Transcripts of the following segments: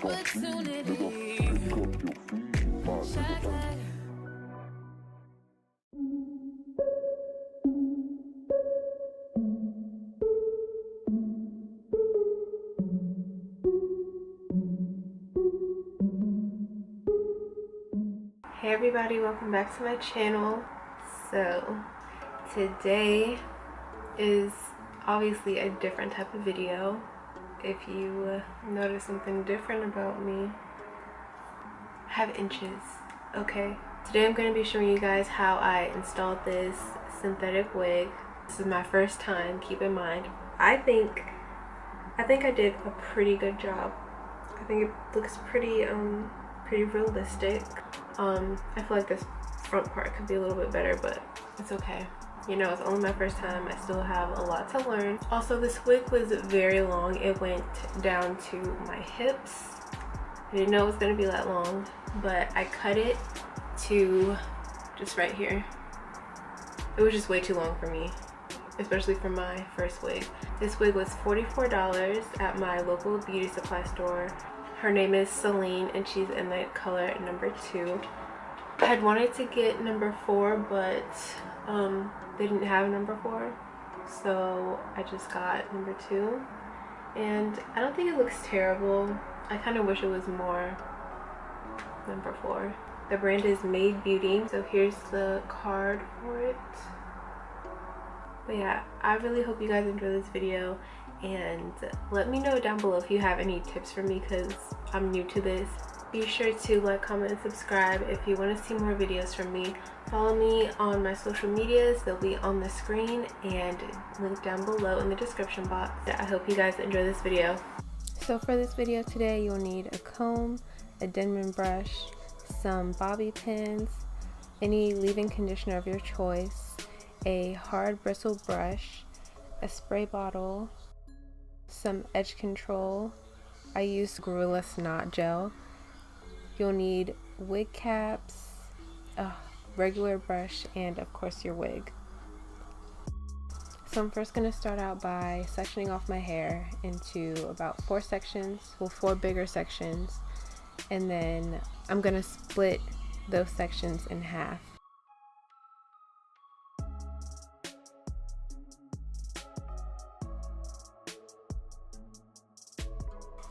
opportunity. Chocolate. Hey everybody, welcome back to my channel. So today is obviously a different type of video. If you notice something different about me, I have inches, okay? Today I'm going to be showing you guys how I installed this synthetic wig. This is my first time, keep in mind. I think I did a pretty good job. I think it looks pretty realistic. I feel like this front part could be a little bit better, but it's okay. You know, it's only my first time. I still have a lot to learn. Also, this wig was very long. It went down to my hips. I didn't know it was gonna be that long, but I cut it to just right here. It was just way too long for me, especially for my first wig. This wig was $44 at my local beauty supply store. Her name is Celine and she's in the color number 2. I had wanted to get number 4, but they didn't have number 4, so I just got number 2. And I don't think it looks terrible. I kind of wish it was more number 4. The brand is Made Beauty, so here's the card for it. But yeah, I really hope you guys enjoy this video, and let me know down below if you have any tips for me because I'm new to this. Be sure to like, comment, and subscribe if you want to see more videos from me. Follow me on my social medias. They'll be on the screen and linked down below in the description box. I hope you guys enjoy this video. So for this video today, you'll need a comb, a Denman brush, some bobby pins, any leave-in conditioner of your choice, a hard bristle brush, a spray bottle, some edge control. I use Gorilla Snot Gel. You'll need wig caps, a regular brush, and of course your wig. So I'm first going to start out by sectioning off my hair into about 4 sections, well 4 bigger sections, and then I'm going to split those sections in half.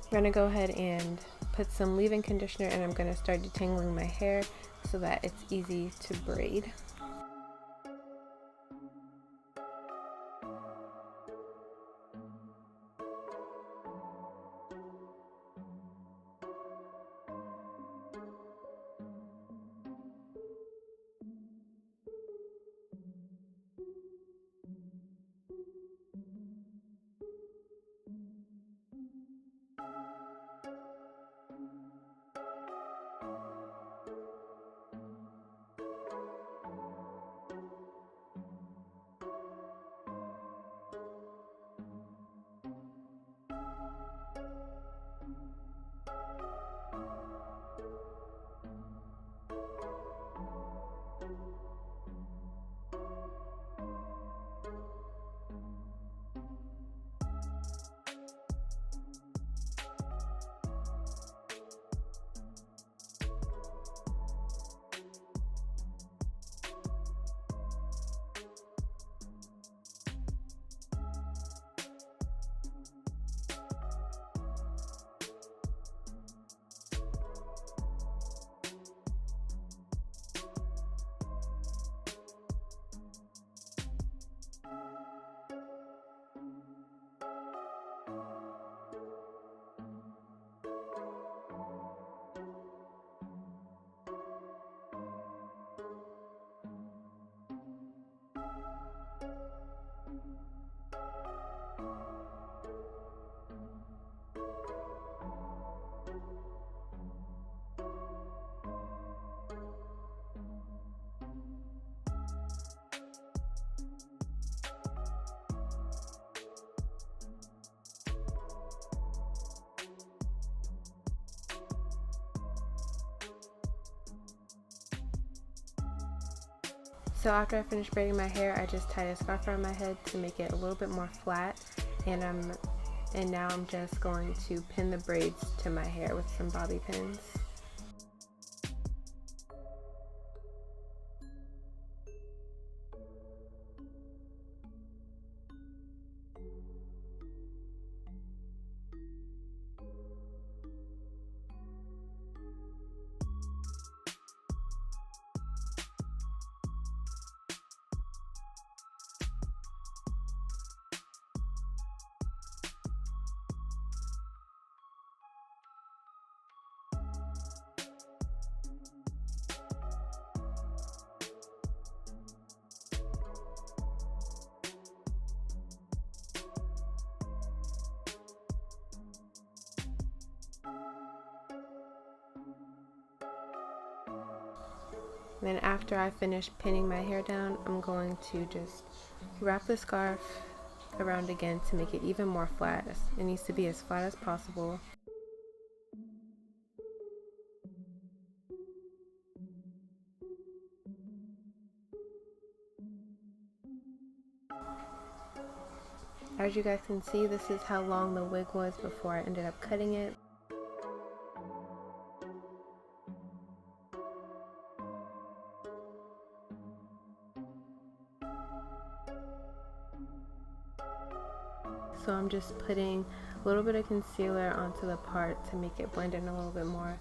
I'm going to go ahead and put some leave-in conditioner, and I'm going to start detangling my hair so that it's easy to braid. So after I finished braiding my hair, I just tied a scarf around my head to make it a little bit more flat, and I'm And now I'm just going to pin the braids to my hair with some bobby pins. Then after I finish pinning my hair down, I'm going to just wrap the scarf around again to make it even more flat. It needs to be as flat as possible. As you guys can see, this is how long the wig was before I ended up cutting it. So I'm just putting a little bit of concealer onto the part to make it blend in a little bit more.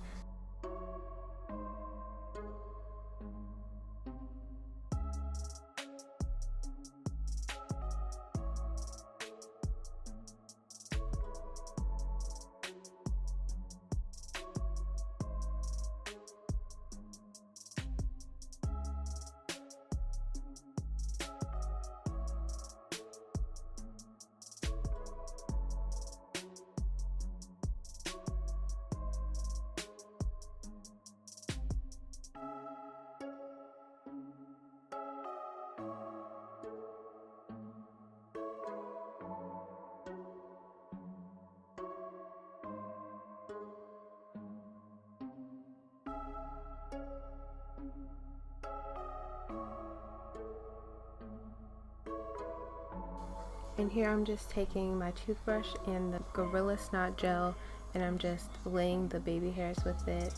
And here I'm just taking my toothbrush and the Gorilla Snot gel, and I'm just laying the baby hairs with it.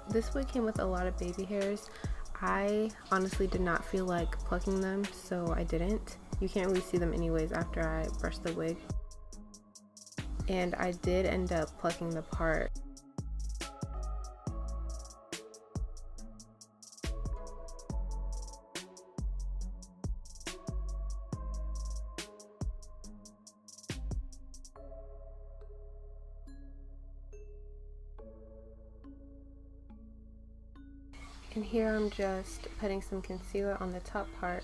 This wig came with a lot of baby hairs. I honestly did not feel like plucking them, so I didn't. You can't really see them anyways after I brushed the wig. And I did end up plucking the part. And here I'm just putting some concealer on the top part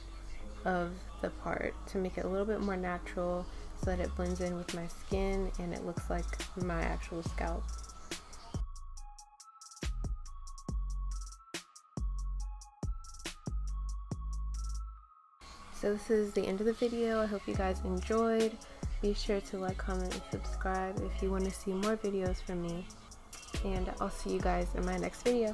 of the part to make it a little bit more natural so that it blends in with my skin and it looks like my actual scalp. So this is the end of the video. I hope you guys enjoyed. Be sure to like, comment, and subscribe if you want to see more videos from me. And I'll see you guys in my next video.